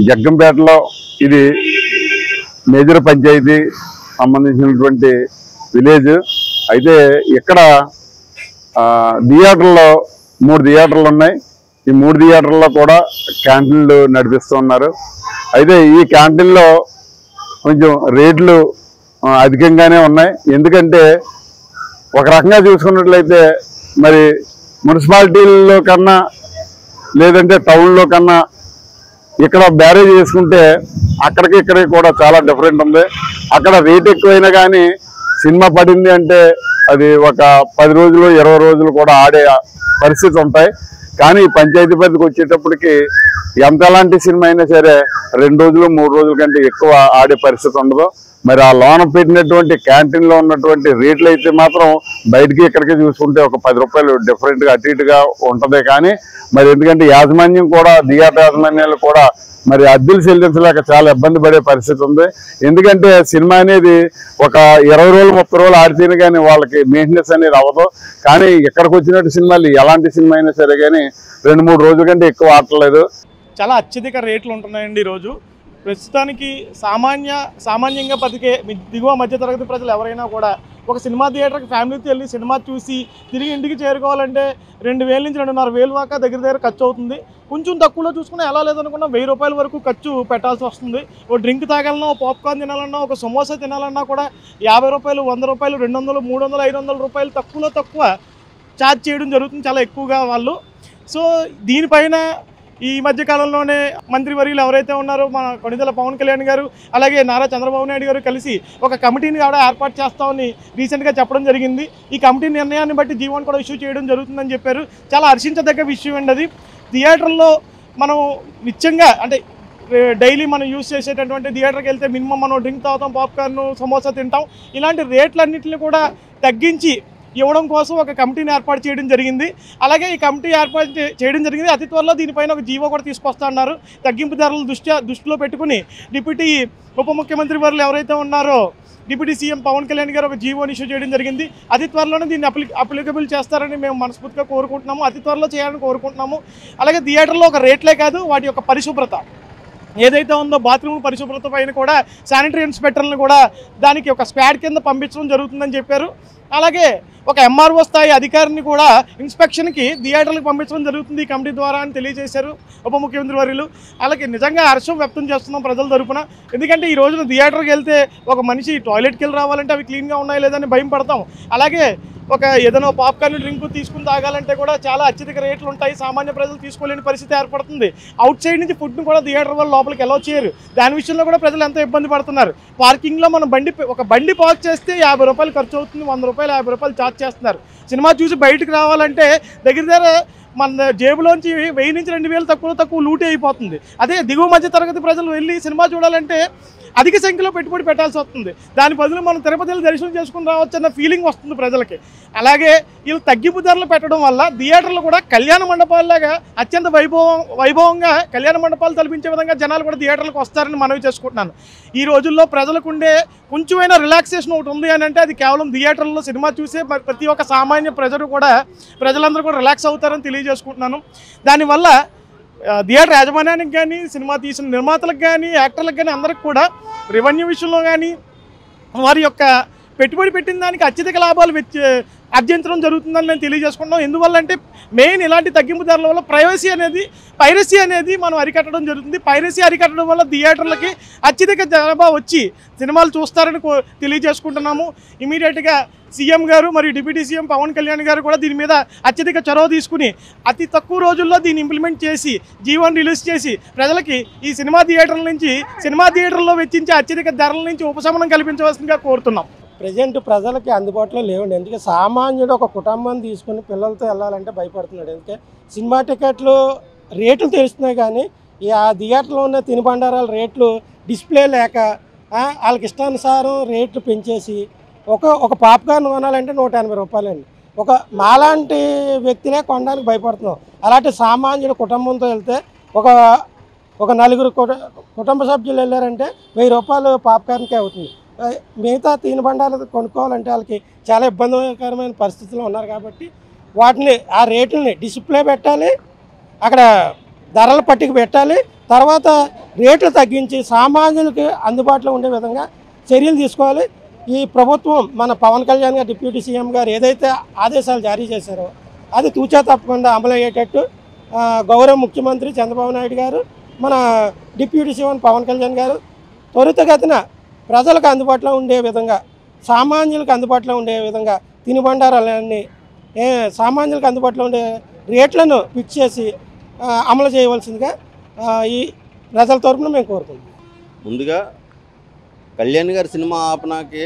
జగ్గంపేటలో ఇది మేజర్ పంచాయతీ సంబంధించినటువంటి విలేజ్. అయితే ఇక్కడ థియేటర్లో 3 థియేటర్లు ఉన్నాయి. ఈ 3 థియేటర్లో కూడా క్యాంటీన్లు నడిపిస్తున్నారు. అయితే ఈ క్యాంటీన్లో కొంచెం రేట్లు అధికంగానే ఉన్నాయి. ఎందుకంటే ఒక రకంగా చూసుకున్నట్లయితే మరి మున్సిపాలిటీల్లో కన్నా లేదంటే టౌన్లో కన్నా ఇక్కడ బ్యారేజ్ చేసుకుంటే అక్కడికి ఇక్కడికి కూడా చాలా డిఫరెంట్ ఉంది. అక్కడ రేట్ ఎక్కువైనా కానీ సినిమా పడింది అంటే అది ఒక 10 రోజులు 20 రోజులు కూడా ఆడే పరిస్థితి ఉంటాయి. కానీ ఈ పంచాయతీ పరిధికి వచ్చేటప్పటికి ఎంతలాంటి సినిమా అయినా సరే 2 రోజులు 3 రోజుల కంటే ఎక్కువ ఆడే పరిస్థితి ఉండదు. మరి ఆ లోన పెట్టినటువంటి క్యాంటీన్లో ఉన్నటువంటి రేట్లు అయితే మాత్రం బయటికి ఇక్కడికి చూసుకుంటే ఒక 10 రూపాయలు డిఫరెంట్గా అటు ఇటుగా ఉంటుంది. కానీ మరి ఎందుకంటే యాజమాన్యం కూడా థియేటర్ యాజమాన్యాలు కూడా మరి అద్దెలు చెల్లించలేక చాలా ఇబ్బంది పడే పరిస్థితి ఉంది. ఎందుకంటే సినిమా అనేది ఒక 20 రోజులు 30 రోజులు ఆడితేనే కానీ వాళ్ళకి మెయింటెనెన్స్ అనేది అవ్వదు. కానీ ఇక్కడికి వచ్చినట్టు సినిమాలు ఎలాంటి సినిమా అయినా సరే కానీ 2-3 రోజుల కంటే ఎక్కువ ఆడలేదు. చాలా అత్యధిక రేట్లు ఉంటున్నాయండి ఈరోజు. ప్రస్తుతానికి సామాన్యంగా బతికే దిగువ మధ్యతరగతి ప్రజలు ఎవరైనా కూడా ఒక సినిమా థియేటర్కి ఫ్యామిలీతో వెళ్ళి సినిమా చూసి తిరిగి ఇంటికి చేరుకోవాలంటే 2,000 నుంచి 2,500 దాకా దగ్గర ఖర్చు అవుతుంది. కొంచెం తక్కువలో చూసుకున్నా ఎలా లేదనుకున్నా 1000 రూపాయల వరకు ఖర్చు పెట్టాల్సి వస్తుంది. ఓ డ్రింక్ తాగాలన్నా, ఓ పాప్కార్న్ తినాలన్నా, ఒక సమోసా తినాలన్నా కూడా 50 రూపాయలు, 100 రూపాయలు, 200, 300, 500 రూపాయలు తక్కువ ఛార్జ్ చేయడం జరుగుతుంది చాలా ఎక్కువగా వాళ్ళు. సో దీనిపైన ఈ మధ్యకాలంలోనే మంత్రివర్యులు ఎవరైతే ఉన్నారో మన కొణిదెల పవన్ కళ్యాణ్ గారు అలాగే నారా చంద్రబాబు నాయుడు గారు కలిసి ఒక కమిటీని కూడా ఏర్పాటు చేస్తామని రీసెంట్గా చెప్పడం జరిగింది. ఈ కమిటీ నిర్ణయాన్ని బట్టి జీవోని కూడా ఇష్యూ చేయడం జరుగుతుందని చెప్పారు. చాలా హర్షించదగ్గ విషయం అండి అది. థియేటర్లో మనం నిత్యంగా అంటే డైలీ మనం యూజ్ చేసేటటువంటి థియేటర్కి వెళ్తే మినిమం మనం డ్రింక్ తాగుతాం, పాప్కార్న్, సమోసా తింటాం. ఇలాంటి రేట్లన్నింటినీ కూడా తగ్గించి ఇవ్వడం కోసం ఒక కమిటీని ఏర్పాటు చేయడం జరిగింది. అలాగే ఈ కమిటీ ఏర్పాటు చేయడం జరిగింది. అతి త్వరలో దీనిపైన ఒక జీవో కూడా తీసుకొస్తా ఉన్నారు. తగ్గింపు ధరలు దృష్టిలో పెట్టుకుని డిప్యూటీ ఉప ముఖ్యమంత్రి వర్యులు ఎవరైతే ఉన్నారో డిప్యూటీ సీఎం పవన్ కళ్యాణ్ గారు ఒక జీవోని ఇష్యూ చేయడం జరిగింది. అతి త్వరలోనే దీన్ని అప్లికబుల్ చేస్తారని మేము మనస్ఫూర్తిగా కోరుకుంటున్నాము. అతి త్వరలో చేయాలని కోరుకుంటున్నాము. అలాగే థియేటర్లో ఒక రేట్లే కాదు, వాటి యొక్క పరిశుభ్రత ఏదైతే ఉందో బాత్రూమ్ పరిశుభ్రత పైన కూడా శానిటరీ ఇన్స్పెక్టర్లను కూడా దానికి ఒక స్క్వాడ్ కింద పంపించడం జరుగుతుందని చెప్పారు. అలాగే ఒక ఎంఆర్ఓ స్థాయి అధికారిని కూడా ఇన్స్పెక్షన్కి థియేటర్లకు పంపించడం జరుగుతుంది ఈ కమిటీ ద్వారా అని తెలియజేశారు ఉప ముఖ్యమంత్రి వర్యులు. అలాగే నిజంగా హర్షం వ్యక్తం చేస్తున్నాం ప్రజల తరపున. ఎందుకంటే ఈ రోజున థియేటర్కి వెళ్తే ఒక మనిషి టాయిలెట్కి వెళ్ళి రావాలంటే అవి క్లీన్గా ఉన్నాయో లేదని భయం పడతాం. అలాగే ఒక ఏదైనా పాప్కార్న్ డ్రింక్ తీసుకుని తాగాలంటే కూడా చాలా అత్యధిక రేట్లు ఉంటాయి. సామాన్య ప్రజలు తీసుకోలేని పరిస్థితి ఏర్పడుతుంది. అవుట్ సైడ్ నుంచి ఫుడ్ని కూడా థియేటర్ వాళ్ళు లోపలికి అలౌ చేయరు. దాని విషయంలో కూడా ప్రజలు ఎంతో ఇబ్బంది పడుతున్నారు. పార్కింగ్లో మనం ఒక బండి పార్క్ చేస్తే 50 రూపాయలు ఖర్చు అవుతుంది, 100 రూపాయలు 50 రూపాయలు ఛార్జ్ చేస్తున్నారు. సినిమా చూసి బయటకు రావాలంటే దగ్గర మన జేబులోంచి 1000 నుంచి 2000 తక్కువ లూటీ అయిపోతుంది. అదే దిగువ మధ్య తరగతి ప్రజలు వెళ్ళి సినిమా చూడాలంటే అధిక సంఖ్యలో పెట్టుబడి పెట్టాల్సి వస్తుంది. దాని బదులు మనం తిరుపతిలో దర్శనం చేసుకుని రావచ్చు అన్న ఫీలింగ్ వస్తుంది ప్రజలకి. అలాగే వీళ్ళు తగ్గింపు ధరలు పెట్టడం వల్ల థియేటర్లు కూడా కళ్యాణ మండపాల్లాగా అత్యంత వైభవంగా కళ్యాణ మండపాలు తలపించే విధంగా జనాలు కూడా థియేటర్లకు వస్తారని మనవి చేసుకుంటున్నాను. ఈ రోజుల్లో ప్రజలకు ఉండే కొంచెమైనా రిలాక్సేషన్ ఒకటి ఉంది అని అంటే అది కేవలం థియేటర్లో సినిమా చూసే ప్రతి ఒక్క సామాన్య ప్రజలందరూ కూడా రిలాక్స్ అవుతారని తెలియజేసుకుంటున్నాను. దానివల్ల థియేటర్ యాజమాన్యానికి కానీ, సినిమా తీసిన నిర్మాతలకు కానీ, యాక్టర్లకు కానీ అందరికి కూడా రెవెన్యూ విషయంలో కానీ వారి యొక్క పెట్టుబడి పెట్టిన దానికి అత్యధిక లాభాలు ఆర్జించడం జరుగుతుందని నేను తెలియజేసుకుంటున్నాం. ఎందువల్లంటే మెయిన్ ఇలాంటి తగ్గింపు ధరల వల్ల పైరసీ అనేది మనం అరికట్టడం జరుగుతుంది. పైరసీ అరికట్టడం వల్ల థియేటర్లకి అత్యధిక జనాభా వచ్చి సినిమాలు చూస్తారని తెలియజేసుకుంటున్నాము. ఇమీడియట్గా సీఎం గారు మరియు డిప్యూటీ సీఎం పవన్ కళ్యాణ్ గారు కూడా దీని మీద అత్యధిక చొరవ తీసుకుని అతి తక్కువ రోజుల్లో దీన్ని ఇంప్లిమెంట్ చేసి జీవోని రిలీజ్ చేసి ప్రజలకి ఈ సినిమా థియేటర్లో వెచ్చించే అత్యధిక ధరల నుంచి ఉపశమనం కల్పించవలసిందిగా కోరుతున్నాం. ప్రజెంట్ ప్రజలకి అందుబాటులో లేవండి. ఎందుకంటే సామాన్యుడు ఒక కుటుంబం తీసుకుని పిల్లలతో వెళ్ళాలంటే భయపడుతున్నాడు. ఎందుకంటే సినిమా టికెట్లు రేట్లు తెలుస్తున్నాయి కానీ ఆ థియేటర్లో ఉన్న తినుబండారాల రేట్లు డిస్ప్లే లేక వాళ్ళకి ఇష్టానుసారం రేట్లు పెంచేసి ఒక పాప్కార్న్ కొనాలంటే 180 రూపాయలండి. మాలాంటి వ్యక్తినే కొనడానికి భయపడుతున్నాం. అలాంటి సామాన్యుడు కుటుంబంతో వెళ్తే ఒక 4 కుటుంబ సభ్యులు వెళ్ళారంటే 1000 రూపాయలు పాప్కార్న్కే అవుతుంది. మిగతా తినుబండారాలు కొనుక్కోవాలంటే వాళ్ళకి చాలా ఇబ్బందికరమైన పరిస్థితుల్లో ఉన్నారు. కాబట్టి ఆ రేట్లని డిస్ప్లే పెట్టాలి, అక్కడ ధరల పట్టిక పెట్టాలి. తర్వాత రేట్లు తగ్గించి సామాన్యులకి అందుబాటులో ఉండే విధంగా చర్యలు తీసుకోవాలి. ఈ ప్రభుత్వం మన పవన్ కళ్యాణ్ గారు డిప్యూటీ సీఎం గారు ఏదైతే ఆదేశాలు జారీ చేశారో అది తూచా తప్పకుండా అమలు అయ్యేటట్టు గౌరవ ముఖ్యమంత్రి చంద్రబాబు నాయుడు గారు, మన డిప్యూటీ సీఎం పవన్ కళ్యాణ్ గారు త్వరితగతిన ప్రజలకు అందుబాటులో ఉండే విధంగా, సామాన్యులకు అందుబాటులో ఉండే విధంగా తినుబండారాలన్నీ సామాన్యులకు అందుబాటులో ఉండే రేట్లను ఫిక్స్ చేసి అమలు చేయవలసిందిగా ఈ ప్రజల తరపున మేము కోరుకుంటున్నాం. ముందుగా కళ్యాణ్ గారి సినిమా ఆపనాకి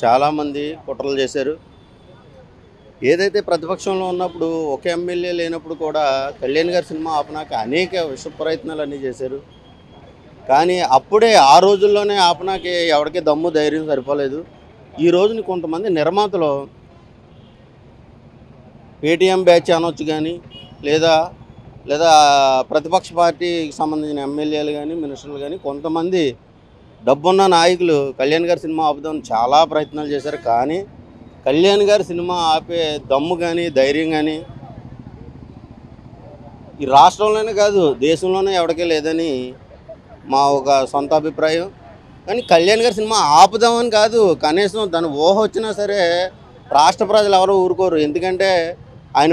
చాలామంది కుట్రలు చేశారు. ఏదైతే ప్రతిపక్షంలో ఉన్నప్పుడు ఒక ఎమ్మెల్యే లేనప్పుడు కూడా కళ్యాణ్ గారి సినిమా ఆపనాకి అనేక విష ప్రయత్నాలు అన్నీ చేశారు. కానీ అప్పుడే ఆ రోజుల్లోనే ఆపనాకి ఎవరికి దమ్ము ధైర్యం సరిపోలేదు. ఈ రోజుని కొంతమంది నిర్మాతలు పేటీఎం బ్యాచ్ అనొచ్చు కానీ లేదా ప్రతిపక్ష పార్టీకి సంబంధించిన ఎమ్మెల్యేలు కానీ మినిస్టర్లు కానీ కొంతమంది డబ్బున్న నాయకులు కళ్యాణ్ గారి సినిమా ఆపుదామని చాలా ప్రయత్నాలు చేశారు. కానీ కళ్యాణ్ గారి సినిమా ఆపే దమ్ము కానీ ధైర్యం కానీ ఈ రాష్ట్రంలోనే కాదు దేశంలోనే ఎవరికే లేదని మా ఒక సొంత అభిప్రాయం. కానీ కళ్యాణ్ గారి సినిమా ఆపుదామని కాదు, కనీసం దాని ఊహ వచ్చినా సరే రాష్ట్ర ప్రజలు ఎవరో ఊరుకోరు. ఎందుకంటే ఆయన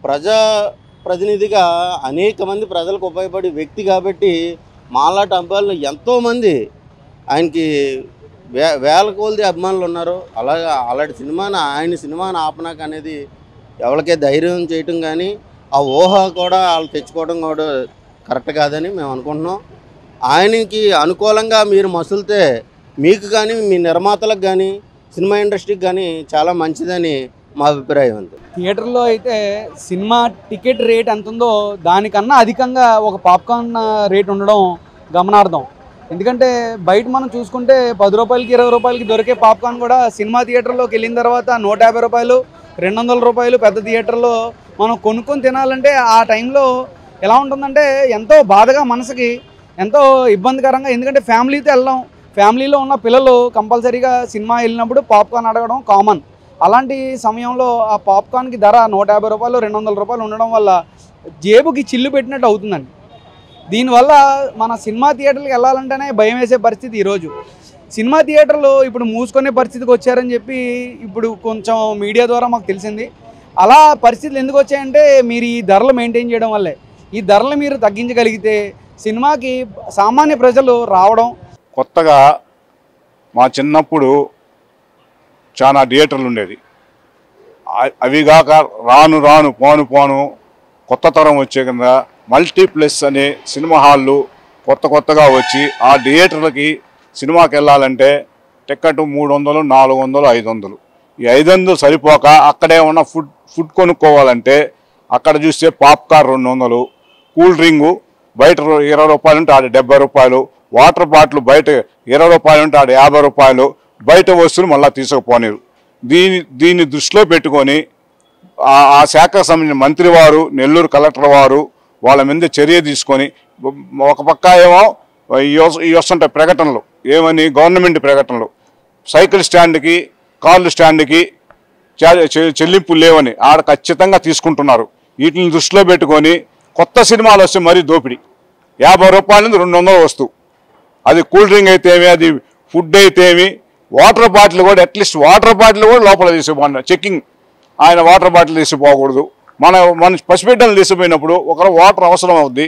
ప్రజాప్రతినిధిగా అనేక మంది ప్రజలకు ఉపయోగపడే వ్యక్తి కాబట్టి మాలాంటి అబ్బాయిలు ఎంతోమంది ఆయనకి వేల కొలది అభిమానులు ఉన్నారు. అలాంటి ఆయన సినిమాని ఆపనాక అనేది ఎవరికే ధైర్యం చేయటం కానీ ఆ ఊహ కూడా వాళ్ళు తెచ్చుకోవడం కూడా కరెక్ట్ కాదని మేము అనుకుంటున్నాం. ఆయనకి అనుకూలంగా మీరు మసులితే మీకు కానీ మీ నిర్మాతలకు కానీ సినిమా ఇండస్ట్రీకి కానీ చాలా మంచిదని మా అభిప్రాయం. అంతే. థియేటర్లో అయితే సినిమా టికెట్ రేట్ ఎంత ఉందో దానికన్నా అధికంగా ఒక పాప్కార్న్ రేట్ ఉండడం గమనార్థం. ఎందుకంటే బయట మనం చూసుకుంటే 10 రూపాయలకి 20 రూపాయలకి దొరికే పాప్కార్న్ కూడా సినిమా థియేటర్లోకి వెళ్ళిన తర్వాత 150 రూపాయలు 200 రూపాయలు పెద్ద థియేటర్లో మనం కొనుక్కొని తినాలంటే ఆ టైంలో ఎలా ఉంటుందంటే ఎంతో బాధగా, మనసుకి ఎంతో ఇబ్బందికరంగా. ఎందుకంటే ఫ్యామిలీతో వెళ్ళడం, ఫ్యామిలీలో ఉన్న పిల్లలు కంపల్సరీగా సినిమా వెళ్ళినప్పుడు పాప్కార్న్ అడగడం కామన్. అలాంటి సమయంలో ఆ పాప్కార్న్కి ధర 150 రూపాయలు 200 రూపాయలు ఉండడం వల్ల జేబుకి చిల్లు పెట్టినట్టు అవుతుందండి. దీనివల్ల మన సినిమా థియేటర్కి వెళ్ళాలంటేనే భయం వేసే పరిస్థితి. ఈరోజు సినిమా థియేటర్లు ఇప్పుడు మూసుకునే పరిస్థితికి వచ్చారని చెప్పి ఇప్పుడు కొంచెం మీడియా ద్వారా మాకు తెలిసింది. అలా పరిస్థితులు ఎందుకు వచ్చాయంటే మీరు ఈ ధరలు మెయింటైన్ చేయడం వల్లే. ఈ ధరలు మీరు తగ్గించగలిగితే సినిమాకి సామాన్య ప్రజలు రావడం. కొత్తగా మా చిన్నప్పుడు చాలా థియేటర్లు ఉండేది. అవిగాక రాను పోను కొత్త తరం వచ్చే కింద మల్టీప్లెక్స్ అనే సినిమా హాళ్ళు కొత్తగా వచ్చి ఆ థియేటర్లకి సినిమాకి వెళ్ళాలంటే టికెట్ 300, 400, 500. ఈ 500 సరిపోక అక్కడే ఉన్న ఫుడ్ కొనుక్కోవాలంటే అక్కడ చూస్తే పాప్కార్న్ 200, కూల్ డ్రింకు బయట 20 రూపాయలు ఉంటే ఆడ 70 రూపాయలు, వాటర్ బాటిల్ బయట 20 రూపాయలు ఉంటే ఆడ 50 రూపాయలు, బయట వస్తువులు మళ్ళీ తీసుకుపోనిరు. దీన్ని దృష్టిలో పెట్టుకొని ఆ శాఖకు సంబంధించిన మంత్రి వారు, నెల్లూరు కలెక్టర్ వారు వాళ్ళ మీద చర్య తీసుకొని, ఒక పక్క ఏమో ఈ వస్తుంటాయి ప్రకటనలు, ఏమని గవర్నమెంట్ ప్రకటనలు, సైకిల్ స్టాండ్కి కార్లు స్టాండ్కి చెల్లింపులు లేవని ఆడ ఖచ్చితంగా తీసుకుంటున్నారు. వీటిని దృష్టిలో పెట్టుకొని కొత్త సినిమాలు వస్తే మరీ దోపిడీ. 50 రూపాయల నుంచి 200 వస్తువు. అది కూల్ డ్రింక్ అయితే ఏమి, అది ఫుడ్ అయితే ఏమి, వాటర్ బాటిల్ కూడా అట్లీస్ట్ వాటర్ బాటిల్ కూడా లోపల తీసిపోయిన చెక్కింగ్. ఆయన వాటర్ బాటిల్ తీసిపోకూడదు. మన పసిబిడ్డలు తీసిపోయినప్పుడు ఒకరు వాటర్ అవసరం అవుద్ది,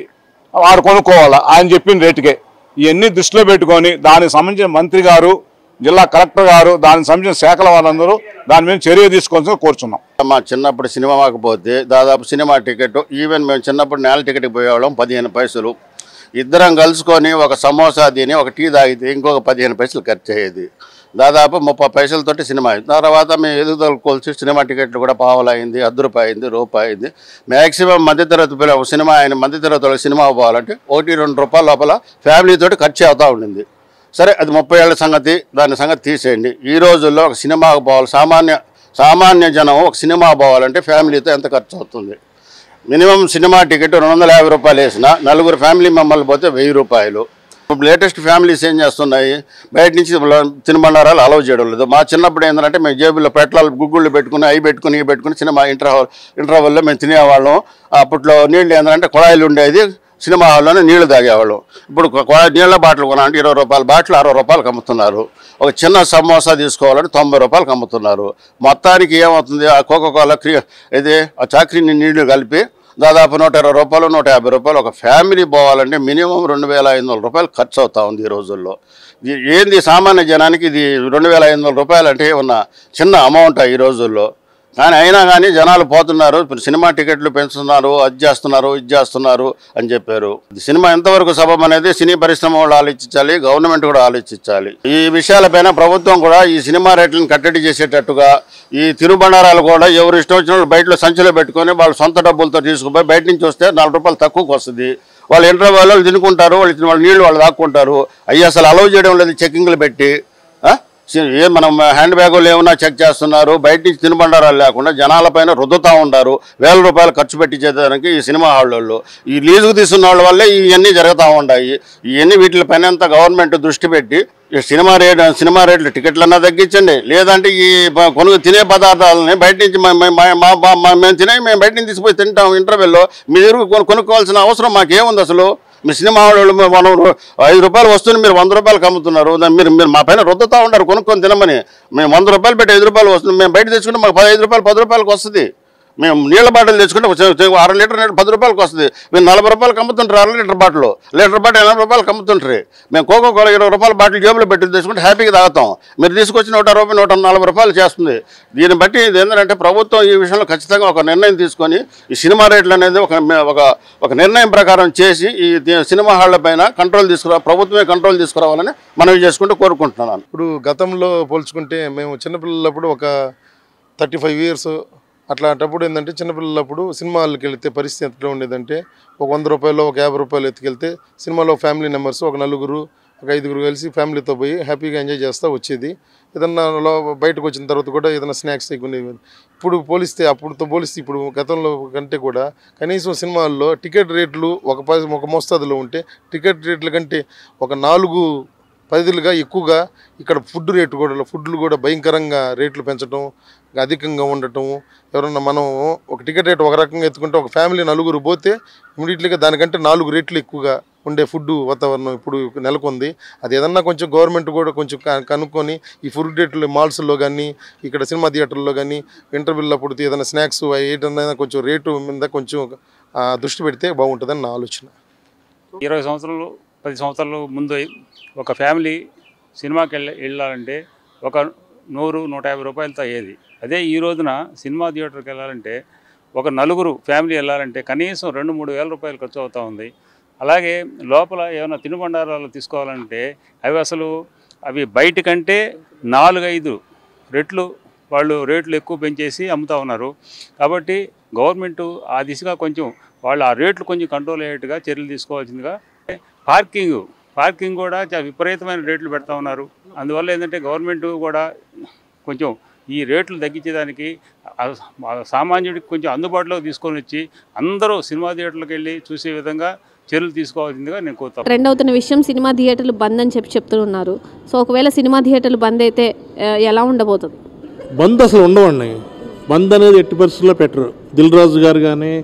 వాడు కొనుక్కోవాలా ఆయన చెప్పిన రేటుకే. ఇవన్నీ దృష్టిలో పెట్టుకొని దానికి సంబంధించిన మంత్రి గారు, జిల్లా కలెక్టర్ గారు, దానికి సంబంధించిన శాఖల వాళ్ళందరూ దాని మీద చర్య తీసుకోవాల్సి కోరుచున్నాం. మా చిన్నప్పుడు సినిమా మాకపోతే దాదాపు సినిమా టికెట్, ఈవెన్ మేము చిన్నప్పుడు నేల టికెట్కి పోయేవాళ్ళం 15 పైసలు. ఇద్దరం కలుసుకొని ఒక సమోసా తిని ఒక టీ తాగితే ఇంకొక 15 పైసలు ఖర్చు అయ్యేది. దాదాపు 30 పైసలతోటి సినిమా అయింది. తర్వాత మేము ఎదుగుదల కొలిసి సినిమా టికెట్లు కూడా పావులు అయింది, ₹10 అయింది, రూపాయి అయింది. మ్యాక్సిమం మధ్యతరగతి పిల్లలు సినిమా ఆయన మధ్యతరగతి సినిమా పోవాలంటే ₹1-2 లోపల ఫ్యామిలీతోటి ఖర్చు అవుతూ ఉండింది. సరే, అది 30 ఏళ్ళ సంగతి, దాని సంగతి తీసేయండి. ఈ రోజుల్లో ఒక సినిమాకు పోవాలి, సామాన్య జనం ఒక సినిమా పోవాలంటే ఫ్యామిలీతో ఎంత ఖర్చు అవుతుంది? మినిమం సినిమా టికెట్ ₹250 వేసినా 4 ఫ్యామిలీ మెంబర్లు పోతే ₹1000. ఇప్పుడు లేటెస్ట్ ఫ్యామిలీస్ ఏం చేస్తున్నాయి, బయట నుంచి తినుబండారాలు అలౌ చేయడం లేదు. మా చిన్నప్పుడు ఏంటంటే మేము జేబుల్లో పెట్రోల్ గుగ్గుళ్ళు పెట్టుకుని అవి పెట్టుకుని సినిమా ఇంటర్వెల్లో మేము తినేవాళ్ళం. అప్పట్లో నీళ్ళు ఏంటంటే కుళాయిలు ఉండేది, సినిమా హాల్లోనే నీళ్లు తాగేవాళ్ళం. ఇప్పుడు నీళ్ళ బాటిల్ కొనాలంటే 20 రూపాయల బాటిల్ 60 రూపాయలకు అమ్ముతున్నారు. ఒక చిన్న సమోసా తీసుకోవాలంటే 90 రూపాయలకు అమ్ముతున్నారు. మొత్తానికి ఏమవుతుంది, ఆ కోకోకోలా ఇది ఆ చాక్రీని నీళ్లు కలిపి దాదాపు 120 రూపాయలు 150 రూపాయలు ఒక ఫ్యామిలీ పోవాలంటే మినిమం 2500 రూపాయలు ఖర్చు అవుతా ఉంది ఈ రోజుల్లో. ఏంది సామాన్య జనానికి ఇది 2500 రూపాయలు అంటే ఉన్న చిన్న అమౌంట్ ఈ రోజుల్లో. కానీ అయినా కానీ జనాలు పోతున్నారు. ఇప్పుడు సినిమా టికెట్లు పెంచుతున్నారు, అది చేస్తున్నారు, ఇది చేస్తున్నారు అని చెప్పారు. సినిమా ఎంతవరకు సబబ్ అనేది సినీ పరిశ్రమ వాళ్ళు ఆలోచించాలి, గవర్నమెంట్ కూడా ఆలోచించాలి. ఈ విషయాలపైన ప్రభుత్వం కూడా ఈ సినిమా రేట్లను కట్టడి చేసేటట్టుగా ఈ తినుబండారాలు కూడా ఎవరు ఇష్టం వచ్చిన వాళ్ళు బయటలో సంచిలో పెట్టుకొని వాళ్ళు సొంత డబ్బులతో తీసుకుపోయి బయట నుంచి వస్తే 4 రూపాయలు తక్కువకి వస్తుంది. వాళ్ళు ఇంటర్వెల్ వాళ్ళు తినుకుంటారు, వాళ్ళు నీళ్ళు వాళ్ళు దాక్కుంటారు. అయ్యి అసలు అలౌ చేయడం లేదు చెక్కింగ్లు పెట్టి. మనం హ్యాండ్ బ్యాగులు ఏమన్నా చెక్ చేస్తున్నారు, బయట నుంచి తినుబండారాలు లేకుండా జనాలపైన రుద్దుతూ ఉంటారు. 1000 రూపాయలు ఖర్చు పెట్టించేదానికి ఈ సినిమా హాళ్ళల్లో ఈ లీజుకు తీసుకున్న వాళ్ళ వల్లే ఇవన్నీ జరుగుతూ ఉంటాయి. ఇవన్నీ వీటిపైన అంతా గవర్నమెంట్ దృష్టి పెట్టి ఈ సినిమా రేట్లు టికెట్లన్నా తగ్గించండి, లేదంటే ఈ తినే పదార్థాలని బయట నుంచి మేము మేము బయట నుంచి తీసుకుపోయి తింటాం ఇంటర్వెల్లో. మీరు కొనుక్కోవాల్సిన అవసరం మాకేముంది అసలు? మీ సినిమా వాళ్ళు మనం 5 రూపాయలు వస్తుంది, మీరు 100 రూపాయలకు అమ్ముతున్నారు. మీరు మా పైన రుద్దుతూ ఉంటారు కొనుక్కొని తినమని. మేము 100 రూపాయలు పెట్టి 5 రూపాయలు వస్తుంది, మేము బయట తెచ్చుకుంటే మాకు 15 రూపాయలు 10 రూపాయలకు వస్తుంది. మేము నీళ్ళ బాటిల్ తెచ్చుకుంటే 1 లీటర్ 10 రూపాయలకు వస్తుంది. మీరు 40 రూపాయలకు అమ్ముతుంటారు 1 లీటర్ బాటిల్ 80 రూపాయలకు అమ్ముతుంటారు. మేము కోకోకోలా 20 రూపాయల బాటిల్ జేబులో పెట్టి తెచ్చుకుంటే హ్యాపీగా తాగుతాం. మీరు తీసుకొచ్చి 160 140 రూపాయలు చేస్తుంది. దీన్ని బట్టి ఇది ఏంటంటే ప్రభుత్వం ఈ విషయంలో ఖచ్చితంగా ఒక నిర్ణయం తీసుకొని ఈ సినిమా రేట్లు అనేది ఒక నిర్ణయం ప్రకారం చేసి ఈ సినిమా హాళ్ల పైన ప్రభుత్వమే కంట్రోల్ తీసుకురావాలని మనవి చేసుకుంటూ కోరుకుంటున్నాను. ఇప్పుడు గతంలో పోల్చుకుంటే మేము చిన్నపిల్లలప్పుడు ఒక 35 ఇయర్స్ అట్లాంటప్పుడు ఏంటంటే చిన్నపిల్లలప్పుడు సినిమా హాల్కి వెళితే పరిస్థితి ఎట్లా ఉండేదంటే ఒక 100 రూపాయలు ఒక 50 రూపాయలు ఎత్తుకెళ్తే సినిమాలో ఫ్యామిలీ మెంబర్స్ ఒక 4 ఒక 5 కలిసి ఫ్యామిలీతో పోయి హ్యాపీగా ఎంజాయ్ చేస్తూ వచ్చేది. ఏదన్నా బయటకు వచ్చిన తర్వాత కూడా ఏదైనా స్నాక్స్ కొనేవి. అప్పుడుతో పోలిస్తే ఇప్పుడు గతంలో కంటే కూడా కనీసం సినిమాల్లో టికెట్ రేట్లు ఒక మోస్తాదులో ఉంటే టికెట్ రేట్ల కంటే ఒక 4 పరిధులుగా ఎక్కువగా ఇక్కడ ఫుడ్లు కూడా భయంకరంగా రేట్లు పెంచడం, అధికంగా ఉండటం. ఎవరన్నా మనం ఒక టికెట్ రేట్ ఒక రకంగా ఎత్తుకుంటే ఒక ఫ్యామిలీ 4 పోతే ఇమీడియట్లీగా దానికంటే 4 రేట్లు ఎక్కువగా ఉండే ఫుడ్ వాతావరణం ఇప్పుడు నెలకొంది. అది ఏదన్నా కొంచెం గవర్నమెంట్ కూడా కొంచెం కనుక్కొని ఈ ఫుడ్ రేట్లు మాల్స్లో కానీ ఇక్కడ సినిమా థియేటర్లో కానీ ఇంటర్వెల్ అప్పుడు ఏదైనా స్నాక్స్ ఏదైనా కొంచెం రేటు మీద కొంచెం దృష్టి పెడితే బాగుంటుందని నా ఆలోచన. 20 సంవత్సరాలు 10 సంవత్సరాల ముందు ఒక ఫ్యామిలీ సినిమాకి వెళ్ళాలంటే ఒక 100-150 రూపాయలతో అయ్యేది. అదే ఈ రోజున సినిమా థియేటర్కి వెళ్ళాలంటే ఒక 4 ఫ్యామిలీ వెళ్ళాలంటే కనీసం 2-3 వేల రూపాయలు ఖర్చు అవుతూ ఉంది. అలాగే లోపల ఏమైనా తినుబండారాలు తీసుకోవాలంటే అవి బయట కంటే 4-5 రెట్లు వాళ్ళు రేట్లు ఎక్కువ పెంచేసి అమ్ముతూ ఉన్నారు. కాబట్టి గవర్నమెంటు ఆ దిశగా కొంచెం వాళ్ళు ఆ రేట్లు కొంచెం కంట్రోల్ అయ్యేట్టుగా చర్యలు తీసుకోవాల్సిందిగా. పార్కింగ్ కూడా చాలా విపరీతమైన రేట్లు పెడతా ఉన్నారు. అందువల్ల ఏంటంటే గవర్నమెంట్ కూడా కొంచెం ఈ రేట్లు తగ్గించేదానికి సామాన్యుడికి కొంచెం అందుబాటులోకి తీసుకొని వచ్చి అందరూ సినిమా థియేటర్లకు వెళ్ళి చూసే విధంగా చర్యలు తీసుకోవాల్సిందిగా నేను కోరుతాను. ట్రెండ్ అవుతున్న విషయం సినిమా థియేటర్లు బంద్ అని చెప్తున్నారు. సో ఒకవేళ సినిమా థియేటర్లు బంద్ అయితే ఎలా ఉండబోతుంది? బంద్ అసలు ఉండవండి. బంద్ అనేది ఎట్టి పరిస్థితుల్లో పెట్టరు. దిల్ రాజు గారు కానీ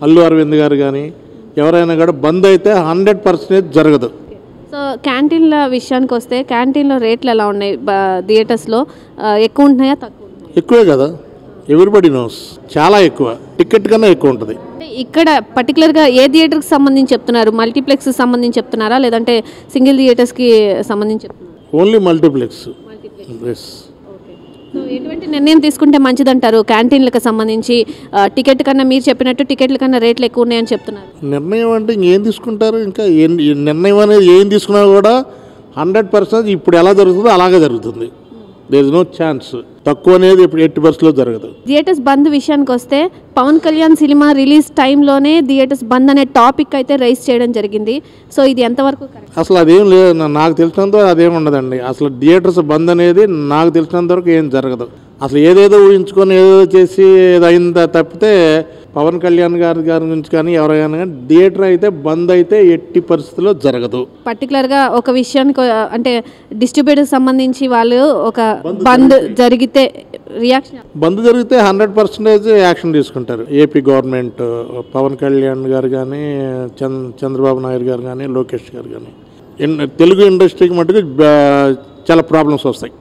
అల్లు అరవింద్ గారు కానీ ఎవరైనా కూడా బంద్ అయితే 100% జరగదు. సో క్యాంటీన్ల విషయానికి వస్తే క్యాంటీన్లో రేట్లు ఎలా ఉన్నాయి? థియేటర్స్లో ఎక్కువ ఉంటున్నాయా తక్కువ? ఎక్కువే కదా, ఎవ్రీబడి నోస్. చాలా ఎక్కువ, టికెట్ కన్నా ఎక్కువ ఉంటుంది. ఇక్కడ పర్టికులర్గా ఏ థియేటర్కి సంబంధించి చెప్తున్నారు? మల్టీప్లెక్స్కి సంబంధించి చెప్తున్నారా లేదంటే సింగిల్ థియేటర్స్కి సంబంధించి చెప్తున్నారు? Only multiplex. సో ఎటువంటి నిర్ణయం తీసుకుంటే మంచిదంటారు? క్యాంటీన్లకు సంబంధించి టికెట్ కన్నా మీరు చెప్పినట్టు టికెట్ల కన్నా రేట్లు ఎక్కువ ఉన్నాయని చెప్తున్నారు. నిర్ణయం అంటే ఇంకేం తీసుకుంటారు? ఇంకా నిర్ణయం అనేది ఏం తీసుకున్నా కూడా 100% ఇప్పుడు ఎలా జరుగుతుందో అలాగే జరుగుతుంది. There is no chance. తక్కువ అనేది ఇప్పుడు 80% జరగదు. థియేటర్స్ బంద్ విషయానికి వస్తే పవన్ కళ్యాణ్ సినిమా రిలీజ్ టైంలోనే థియేటర్స్ బంద్ అనే టాపిక్ అయితే రైజ్ చేయడం జరిగింది. సో ఇది ఎంతవరకు అసలు అదేం లేదు, నాకు తెలిసినంత అదేం ఉండదండి. అసలు థియేటర్స్ బంద్ అనేది నాకు తెలిసినంత వరకు ఏం జరగదు. అసలు ఏదేదో ఊహించుకొని ఏదో చేసి ఏదో అయిందా తప్పితే పవన్ కళ్యాణ్ గారి గురించి కానీ ఎవరైనా కానీ థియేటర్ అయితే బంద్ అయితే ఎట్టి పరిస్థితుల్లో జరగదు. పర్టికులర్గా ఒక విషయానికి అంటే డిస్ట్రిబ్యూటర్ సంబంధించి వాళ్ళు ఒక బంద్ జరిగితే రియాక్షన్, బంద్ జరిగితే 100% యాక్షన్ తీసుకుంటారు. ఏపీ గవర్నమెంట్, పవన్ కళ్యాణ్ గారు కానీ, చంద్రబాబు నాయుడు గారు కానీ, లోకేష్ గారు కానీ. తెలుగు ఇండస్ట్రీకి మటుకు చాలా ప్రాబ్లమ్స్ వస్తాయి.